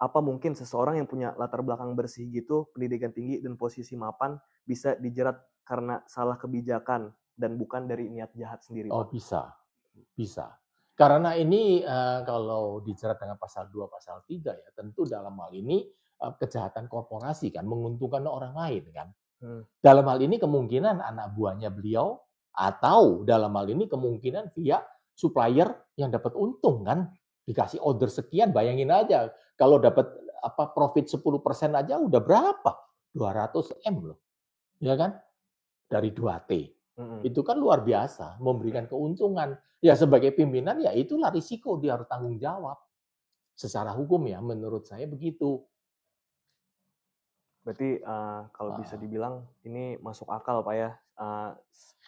apa mungkin seseorang yang punya latar belakang bersih gitu, pendidikan tinggi dan posisi mapan bisa dijerat karena salah kebijakan dan bukan dari niat jahat sendiri Pak? Oh bisa. Karena ini kalau dijerat dengan pasal 2, pasal 3 ya tentu dalam hal ini kejahatan korporasi kan, menguntungkan orang lain kan. Hmm. Dalam hal ini kemungkinan anak buahnya beliau atau dalam hal ini kemungkinan via supplier yang dapat untung kan, dikasih order sekian, bayangin aja kalau dapat profit 10% aja udah berapa? 200 M loh. Ya kan? Dari 2T. Itu kan luar biasa, memberikan keuntungan. Ya sebagai pimpinan ya itulah risiko, dia harus tanggung jawab. Secara hukum ya menurut saya begitu. Berarti kalau bisa dibilang ini masuk akal Pak ya,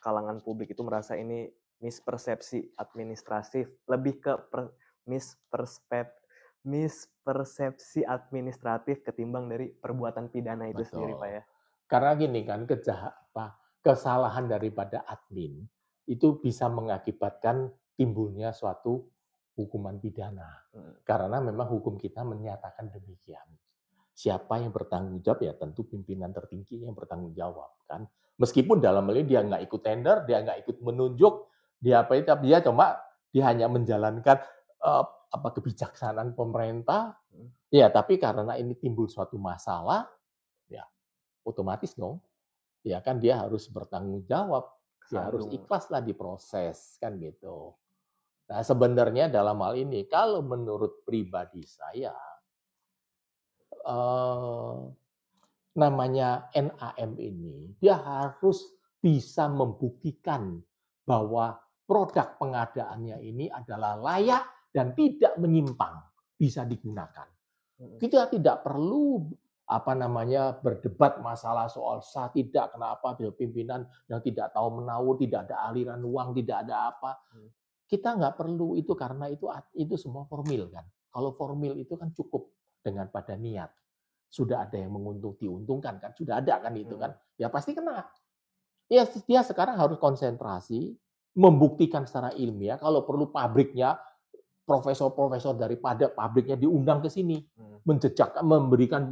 kalangan publik itu merasa ini mispersepsi administratif, lebih ke mispersepsi administratif ketimbang dari perbuatan pidana itu sendiri Pak ya. Karena gini kan, kesalahan daripada admin itu bisa mengakibatkan timbulnya suatu hukuman pidana. Karena memang hukum kita menyatakan demikian. Siapa yang bertanggung jawab ya tentu pimpinan tertinggi yang bertanggung jawab kan. Meskipun dalam hal ini dia nggak ikut tender, dia nggak ikut menunjuk, dia hanya menjalankan kebijaksanaan pemerintah. Ya, tapi karena ini timbul suatu masalah, ya otomatis dong, ya kan dia harus bertanggung jawab, dia harus ikhlaslah diproses kan gitu. Nah sebenarnya dalam hal ini kalau menurut pribadi saya namanya NAM ini dia harus bisa membuktikan bahwa produk pengadaannya ini adalah layak dan tidak menyimpang, bisa digunakan. Kita tidak perlu berdebat masalah soal sah tidak, kenapa pimpinan yang tidak tahu menahu, tidak ada aliran uang, tidak ada apa. Kita nggak perlu itu karena itu semua formil kan. Kalau formil itu kan cukup dengan pada niat. Sudah ada yang diuntungkan kan, sudah ada kan itu kan. Ya pasti kena. Ya dia sekarang harus konsentrasi, membuktikan secara ilmiah, kalau perlu pabriknya profesor-profesor daripada pabriknya diundang ke sini, memberikan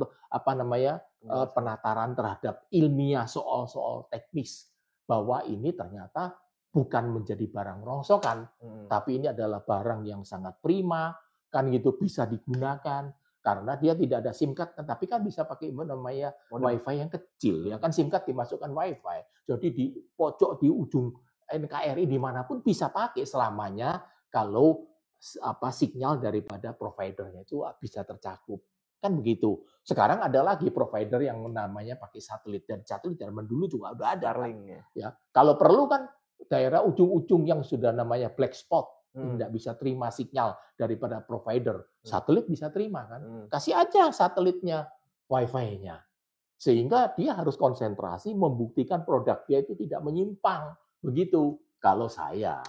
penataran terhadap ilmiah soal-soal teknis bahwa ini ternyata bukan menjadi barang rongsokan, tapi ini adalah barang yang sangat prima, kan gitu bisa digunakan karena dia tidak ada SIM card, tapi kan bisa pakai WiFi yang kecil, ya kan SIM card dimasukkan WiFi, jadi di pojok di ujung NKRI dimanapun bisa pakai selamanya kalau sinyal daripada providernya itu bisa tercakup. Kan begitu. Sekarang ada lagi provider yang namanya pakai satelit, dan satelit zaman dulu juga udah ada. Starlink kan? Ya. Kalau perlu kan daerah ujung-ujung yang sudah namanya black spot, tidak bisa terima sinyal daripada provider, satelit bisa terima kan. Kasih aja satelitnya Wi-Fi-nya. Sehingga dia harus konsentrasi membuktikan produk dia itu tidak menyimpang. Begitu. Kalau saya.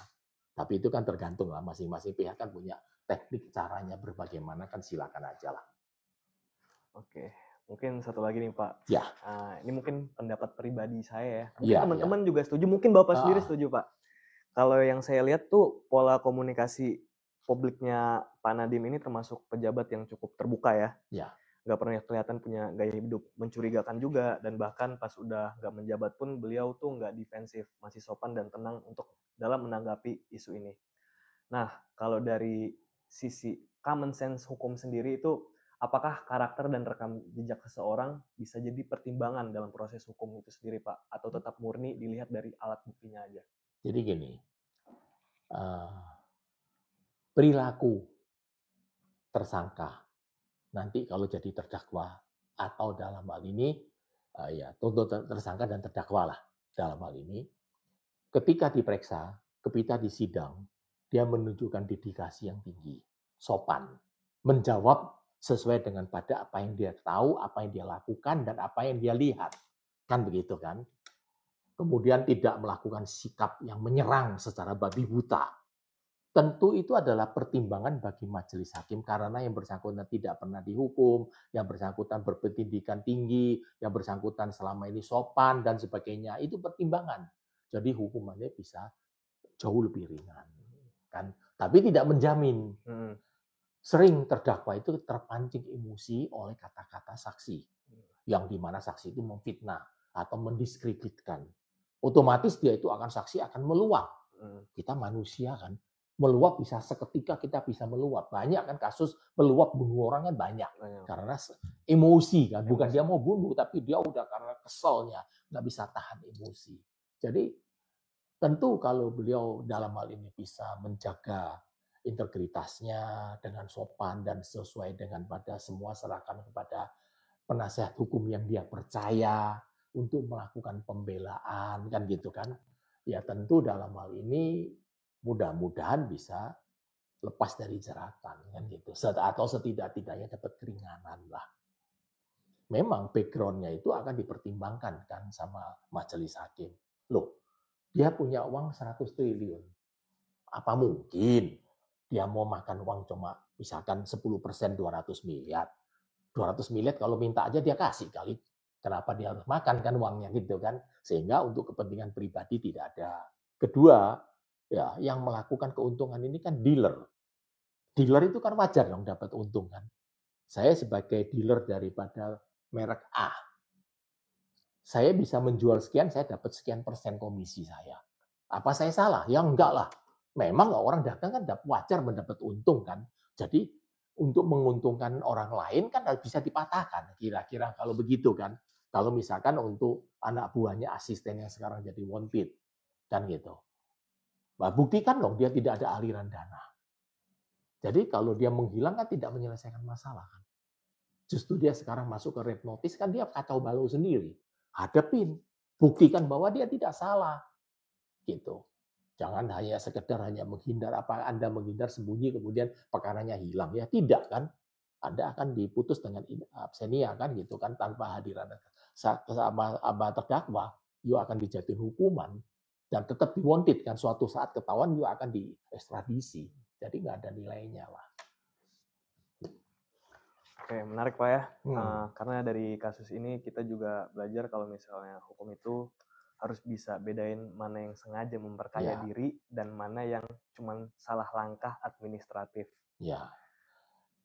Tapi itu kan tergantung lah, masing-masing pihak kan punya teknik caranya berbagaimana, kan silakan aja lah. Oke, mungkin satu lagi nih Pak. Ya. Ini mungkin pendapat pribadi saya ya. Mungkin teman-teman juga setuju, mungkin Bapak sendiri setuju Pak. Kalau yang saya lihat tuh pola komunikasi publiknya Pak Nadiem ini termasuk pejabat yang cukup terbuka ya. Ya. Nggak pernah kelihatan punya gaya hidup mencurigakan juga, dan bahkan pas udah nggak menjabat pun beliau tuh nggak defensif, masih sopan dan tenang untuk dalam menanggapi isu ini. Nah, kalau dari sisi common sense hukum sendiri itu, apakah karakter dan rekam jejak seseorang bisa jadi pertimbangan dalam proses hukum itu sendiri, Pak? Atau tetap murni dilihat dari alat buktinya aja? Jadi gini, perilaku tersangka nanti kalau jadi terdakwa atau dalam hal ini ya tuntut tersangka dan terdakwa lah dalam hal ini, ketika diperiksa, ketika disidang, dia menunjukkan dedikasi yang tinggi, sopan, menjawab sesuai dengan pada apa yang dia tahu, apa yang dia lakukan, dan apa yang dia lihat. Kan begitu kan? Kemudian tidak melakukan sikap yang menyerang secara babi buta. Tentu itu adalah pertimbangan bagi majelis hakim karena yang bersangkutan tidak pernah dihukum, yang bersangkutan berpendidikan tinggi, yang bersangkutan selama ini sopan, dan sebagainya. Itu pertimbangan. Jadi hukumannya bisa jauh lebih ringan. Kan? Tapi tidak menjamin. Sering terdakwa itu terpancing emosi oleh kata-kata saksi. Yang dimana saksi itu memfitnah atau mendiskreditkan. Otomatis dia itu saksi akan meluap. Kita manusia kan. Meluap bisa seketika kita bisa meluap. Banyak kan kasus meluap bunuh orang kan banyak. Karena emosi kan. Bukan dia mau bunuh, tapi dia udah karena keselnya. Nggak bisa tahan emosi. Jadi tentu kalau beliau dalam hal ini bisa menjaga integritasnya dengan sopan dan sesuai dengan pada semua serahkan kepada penasihat hukum yang dia percaya untuk melakukan pembelaan kan gitu kan. Ya tentu dalam hal ini mudah-mudahan bisa lepas dari jeratan kan gitu. Atau setidak-tidaknya dapat keringanan lah. Memang background-nya itu akan dipertimbangkan kan sama majelis hakim. Loh, dia punya uang 100 triliun. Apa mungkin dia mau makan uang cuma misalkan 10% 200 miliar. 200 miliar kalau minta aja dia kasih kali. Kenapa dia harus makan kan uangnya gitu kan. Sehingga untuk kepentingan pribadi tidak ada. Kedua, ya yang melakukan keuntungan ini kan dealer. Dealer itu kan wajar dong dapat untung kan. Saya sebagai dealer daripada merek A, saya bisa menjual sekian, saya dapat sekian persen komisi saya. Apa saya salah? Ya enggak lah. Memang orang dagang kan wajar mendapat untung kan. Jadi untuk menguntungkan orang lain kan bisa dipatahkan. Kira-kira kalau begitu kan. Kalau misalkan untuk anak buahnya asisten yang sekarang jadi wanted. Kan gitu. Nah, buktikan dong dia tidak ada aliran dana. Jadi kalau dia menghilang kan tidak menyelesaikan masalah kan. Justru dia sekarang masuk ke red notice kan dia kacau balau sendiri. Hadapin. Buktikan bahwa dia tidak salah. Gitu. Jangan hanya sekedar hanya menghindar, apa Anda menghindar sembunyi kemudian perkaranya hilang. Ya tidak kan. Anda akan diputus dengan absenia kan gitu kan tanpa hadiran sama terdakwa, you akan dijatuhin hukuman dan tetap di-wanted kan suatu saat ketahuan you akan diekstradisi. Jadi nggak ada nilainya lah. Oke, menarik Pak ya. Karena dari kasus ini kita juga belajar kalau misalnya hukum itu harus bisa bedain mana yang sengaja memperkaya diri dan mana yang cuma salah langkah administratif. Ya.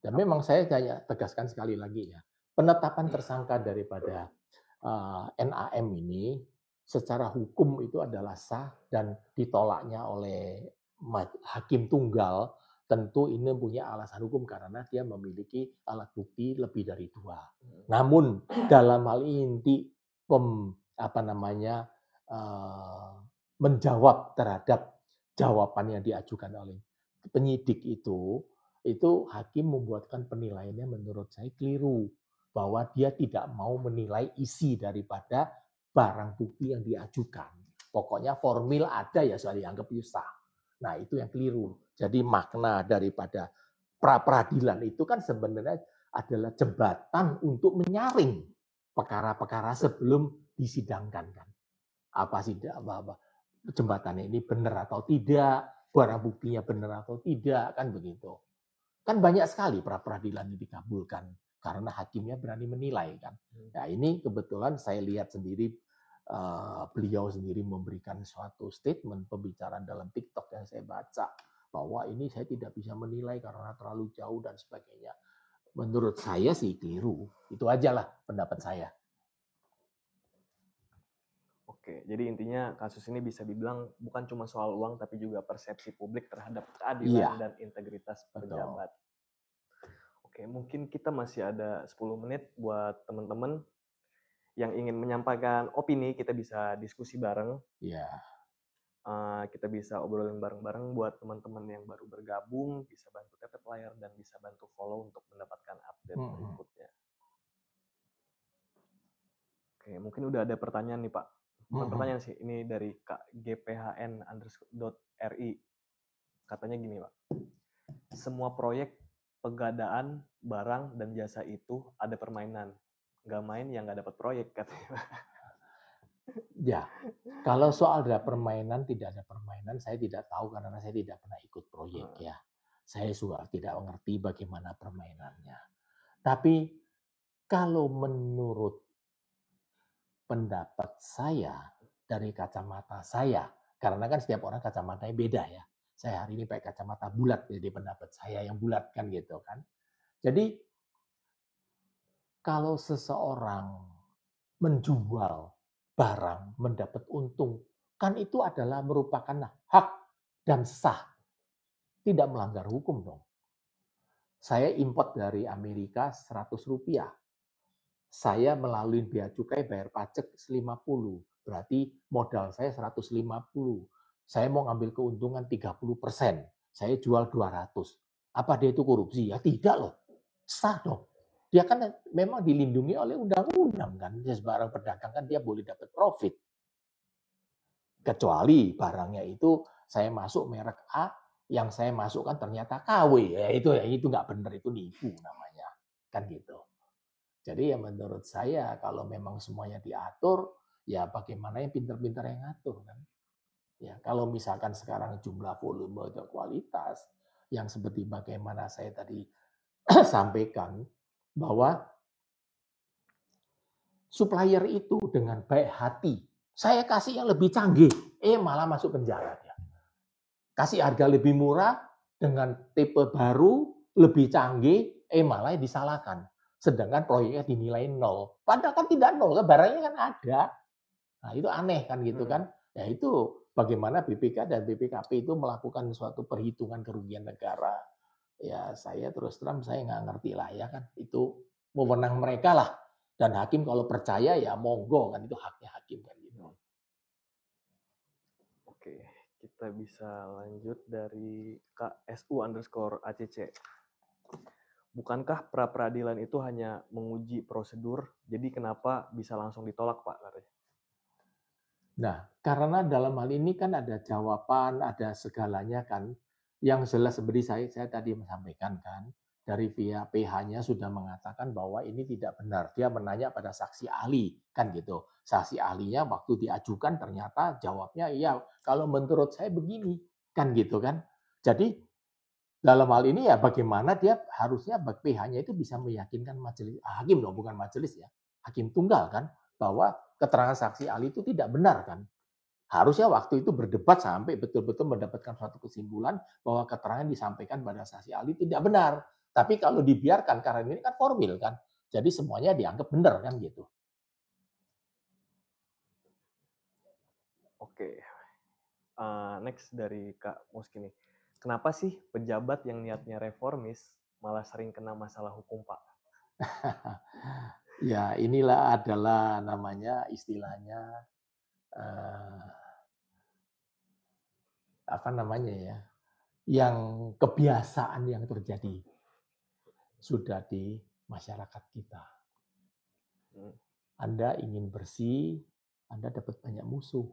Dan memang saya tegaskan sekali lagi ya, penetapan tersangka daripada NAM ini secara hukum itu adalah sah dan ditolaknya oleh hakim tunggal, tentu ini punya alasan hukum karena dia memiliki alat bukti lebih dari 2. Namun dalam hal inti menjawab terhadap jawaban yang diajukan oleh penyidik itu hakim membuatkan penilaiannya menurut saya keliru. Bahwa dia tidak mau menilai isi daripada barang bukti yang diajukan. Pokoknya formil ada ya soal dianggap sah. Nah itu yang keliru. Jadi makna daripada pra-peradilan itu kan sebenarnya adalah jembatan untuk menyaring perkara-perkara sebelum disidangkan kan. Apa sih jembatannya ini benar atau tidak, barang buktinya benar atau tidak kan begitu. Kan banyak sekali pra-peradilan yang dikabulkan karena hakimnya berani menilai kan. Nah ini kebetulan saya lihat sendiri beliau sendiri memberikan suatu statement pembicaraan dalam TikTok yang saya baca bahwa ini saya tidak bisa menilai karena terlalu jauh dan sebagainya. Menurut saya sih keliru. Itu aja lah pendapat saya. Oke, jadi intinya kasus ini bisa dibilang bukan cuma soal uang tapi juga persepsi publik terhadap keadilan dan integritas pejabat. Oke, mungkin kita masih ada 10 menit buat teman-teman yang ingin menyampaikan opini, kita bisa diskusi bareng. Iya. Kita bisa obrolin bareng-bareng buat teman-teman yang baru bergabung, bisa bantu tap layar dan bisa bantu follow untuk mendapatkan update berikutnya. Oke, mungkin udah ada pertanyaan nih Pak. Bukan pertanyaan sih, ini dari GPHN_.RI. Katanya gini Pak, semua proyek pengadaan barang dan jasa itu ada permainan. Nggak main yang nggak dapat proyek katanya. Ya, kalau soal ada permainan, tidak ada permainan, saya tidak tahu karena saya tidak pernah ikut proyek ya. Saya juga tidak mengerti bagaimana permainannya. Tapi kalau menurut pendapat saya, dari kacamata saya, karena kan setiap orang kacamatanya beda ya. Saya hari ini pakai kacamata bulat, jadi pendapat saya yang bulat kan gitu kan. Jadi kalau seseorang menjual barang mendapat untung, kan itu adalah merupakan hak dan sah Tidak melanggar hukum dong. Saya import dari Amerika Rp100. Saya melalui bea cukai bayar pajak 50. Berarti modal saya 150. Saya mau ngambil keuntungan 30%. Saya jual 200. Apa dia itu korupsi? Ya tidak loh. Sah dong. Dia kan memang dilindungi oleh undang-undang kan. Dia sebarang pedagang kan dia boleh dapat profit. Kecuali barangnya itu saya masuk merek A, yang saya masukkan ternyata KW. Ya itu nggak benar, itu nipu namanya. Kan gitu. Jadi ya menurut saya kalau memang semuanya diatur, ya bagaimana yang pintar-pintar yang ngatur kan. Ya, kalau misalkan sekarang jumlah volume atau kualitas yang seperti bagaimana saya tadi sampaikan bahwa supplier itu dengan baik hati, saya kasih yang lebih canggih, malah masuk penjara dia. Kasih harga lebih murah dengan tipe baru, lebih canggih, malah disalahkan. Sedangkan proyeknya dinilai nol. Padahal kan tidak nol, kan barangnya kan ada. Nah itu aneh kan gitu kan. Ya itu bagaimana BPK dan BPKP itu melakukan suatu perhitungan kerugian negara. Ya saya terus terang saya nggak ngerti lah ya kan. Itu wewenang mereka lah. Dan hakim kalau percaya ya monggo kan, itu haknya hakim kan gitu. Oke, kita bisa lanjut dari KSU_ACC. Bukankah pra-peradilan itu hanya menguji prosedur, jadi kenapa bisa langsung ditolak, Pak? Nah, karena dalam hal ini kan ada jawaban, ada segalanya kan. Yang jelas seperti saya tadi menyampaikan kan, dari pihak PH-nya sudah mengatakan bahwa ini tidak benar. Dia menanya pada saksi ahli, kan gitu. Saksi ahlinya waktu diajukan ternyata jawabnya, iya, kalau menurut saya begini, kan gitu kan. Jadi dalam hal ini ya bagaimana dia harusnya PH-nya itu bisa meyakinkan majelis hakim dong, bukan majelis ya, hakim tunggal kan, bahwa keterangan saksi ahli itu tidak benar kan. Harusnya waktu itu berdebat sampai betul-betul mendapatkan suatu kesimpulan bahwa keterangan disampaikan pada saksi ahli tidak benar. Tapi kalau dibiarkan karena ini kan formil kan, jadi semuanya dianggap benar kan gitu. Oke, next dari Kak Muski nih. Kenapa sih pejabat yang niatnya reformis malah sering kena masalah hukum, Pak? Ya inilah adalah namanya istilahnya apa namanya ya, yang kebiasaan yang terjadi sudah di masyarakat kita. Anda ingin bersih, Anda dapat banyak musuh.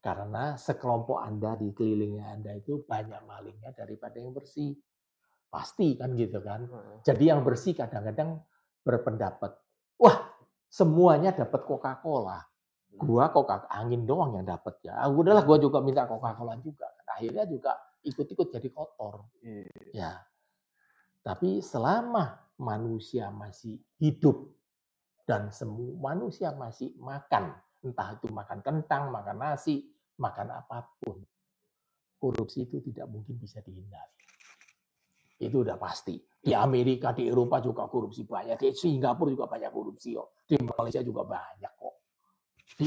Karena sekelompok Anda di kelilingnya Anda itu banyak malingnya daripada yang bersih. Pasti kan gitu kan. Jadi yang bersih kadang-kadang berpendapat, wah semuanya dapat Coca-Cola. Gua Coca angin doang yang dapat ya. Udahlah gua juga minta Coca-Cola juga. Akhirnya juga ikut-ikut jadi kotor. Ya. Tapi selama manusia masih hidup dan semua manusia masih makan, entah itu makan kentang, makan nasi, makan apapun, korupsi itu tidak mungkin bisa dihindari. Itu udah pasti. Di Amerika, di Eropa juga korupsi banyak. Di Singapura juga banyak korupsi kok. Di Malaysia juga banyak kok. Di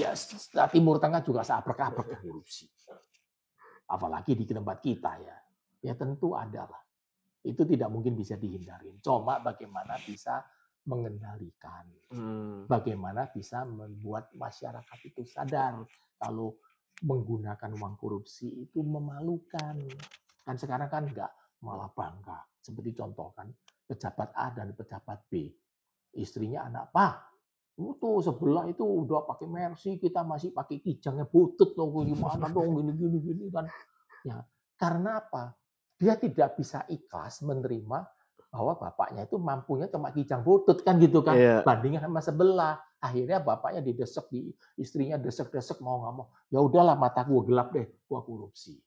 Timur Tengah juga seabrek-abrek korupsi. Apalagi di tempat kita ya. Ya tentu ada lah. Itu tidak mungkin bisa dihindari. Cuma bagaimana bisa mengendalikan. Bagaimana bisa membuat masyarakat itu sadar kalau menggunakan uang korupsi itu memalukan. Kan sekarang kan enggak, malah bangga. Seperti contoh kan, pejabat A dan pejabat B. Istrinya anak Pak, itu sebelah itu udah pakai Mercy, kita masih pakai kijangnya butut loh, gimana dong, gini kan. Ya, karena apa? Dia tidak bisa ikhlas menerima bahwa bapaknya itu mampunya cuma kijang butut kan gitu kan, bandingnya sama sebelah. Akhirnya bapaknya didesek, istrinya desek-desek mau nggak mau. Ya udahlah mata gua gelap deh, gua korupsi.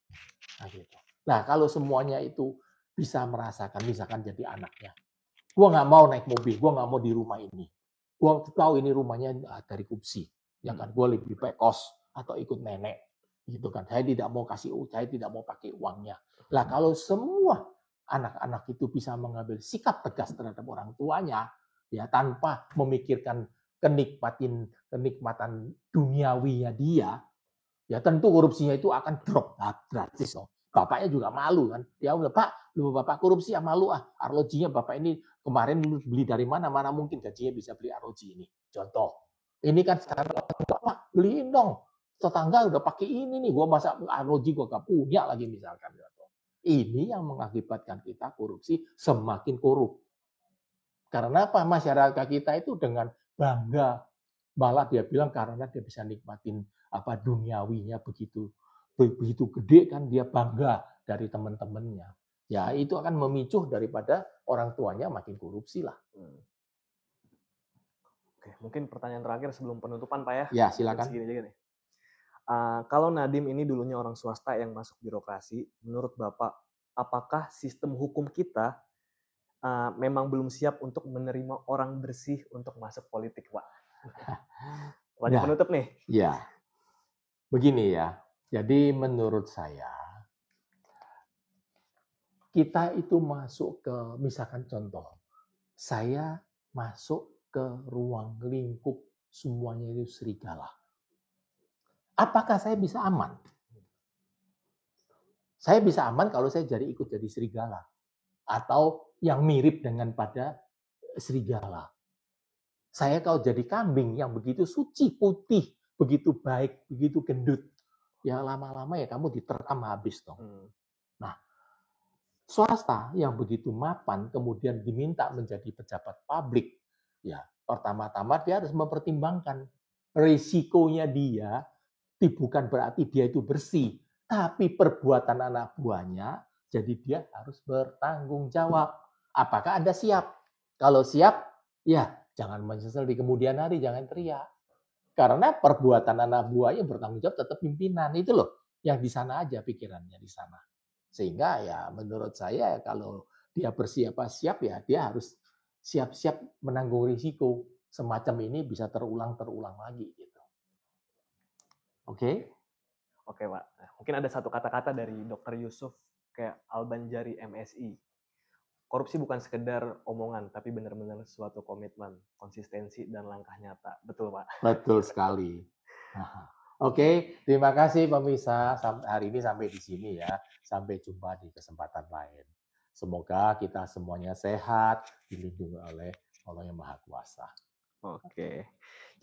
Nah, gitu. Nah kalau semuanya itu bisa merasakan, misalkan jadi anaknya, gua nggak mau naik mobil, gua nggak mau di rumah ini. Gua tahu ini rumahnya dari korupsi, ya kan? Gua lebih baik kos atau ikut nenek, gitu kan? Saya tidak mau kasih, saya tidak mau pakai uangnya. Lah kalau semua anak-anak itu bisa mengambil sikap tegas terhadap orang tuanya, ya tanpa memikirkan kenikmatan duniawinya dia, ya tentu korupsinya itu akan drop gratis loh. Bapaknya juga malu kan. Dia bilang, Pak, lu bapak korupsi ya malu ah. Arlojinya bapak ini kemarin lu beli dari mana? Mana mungkin gajinya bisa beli arloji ini. Contoh. Ini kan sekarang, Pak, beliin dong. Tetangga udah pakai ini nih. Gua masa arloji gua gak punya lagi misalkan. Ini yang mengakibatkan kita korupsi semakin korup. Karena apa? Masyarakat kita itu dengan bangga. Malah dia bilang karena dia bisa nikmatin apa duniawinya begitu gede kan dia bangga dari teman-temannya. Ya itu akan memicu daripada orang tuanya makin korupsi lah. Oke, mungkin pertanyaan terakhir sebelum penutupan Pak ya. Ya silakan. Segini aja nih. Kalau Nadiem ini dulunya orang swasta yang masuk birokrasi, menurut Bapak, apakah sistem hukum kita memang belum siap untuk menerima orang bersih untuk masuk politik, Pak? Wajib penutup nih. Ya, begini ya. Jadi menurut saya, kita itu masuk ke, misalkan contoh, saya masuk ke ruang lingkup semuanya itu serigala. Apakah saya bisa aman? Saya bisa aman kalau saya ikut jadi serigala. Atau yang mirip dengan pada serigala. Saya kalau jadi kambing yang begitu suci, putih, begitu baik, begitu gendut, ya lama-lama ya kamu diterkam habis dong. Nah, swasta yang begitu mapan kemudian diminta menjadi pejabat publik, ya pertama-tama dia harus mempertimbangkan risikonya dia, bukan berarti dia itu bersih, tapi perbuatan anak buahnya, jadi dia harus bertanggung jawab. Apakah Anda siap? Kalau siap, ya jangan menyesal di kemudian hari, jangan teriak. Karena perbuatan anak buah yang bertanggung jawab tetap pimpinan. Itu loh, yang di sana aja pikirannya di sana. Sehingga ya menurut saya kalau dia bersiap-siap ya dia harus siap-siap menanggung risiko. Semacam ini bisa terulang lagi gitu. Oke? Oke Pak, mungkin ada satu kata-kata dari Dr. Yusuf kayak Al-Banjari MSI. Korupsi bukan sekedar omongan, tapi benar-benar suatu komitmen, konsistensi, dan langkah nyata. Betul, Pak? Betul sekali. Oke, terima kasih pemirsa. Hari ini sampai di sini ya. Sampai jumpa di kesempatan lain. Semoga kita semuanya sehat, dilindungi oleh Allah yang Maha Kuasa. Oke.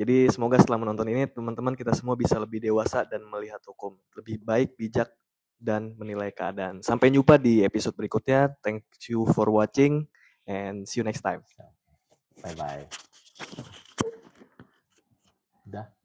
Jadi semoga setelah menonton ini, teman-teman kita semua bisa lebih dewasa dan melihat hukum. Lebih baik, bijak, dan menilai keadaan. Sampai jumpa di episode berikutnya. Thank you for watching and see you next time. Bye-bye. Udah.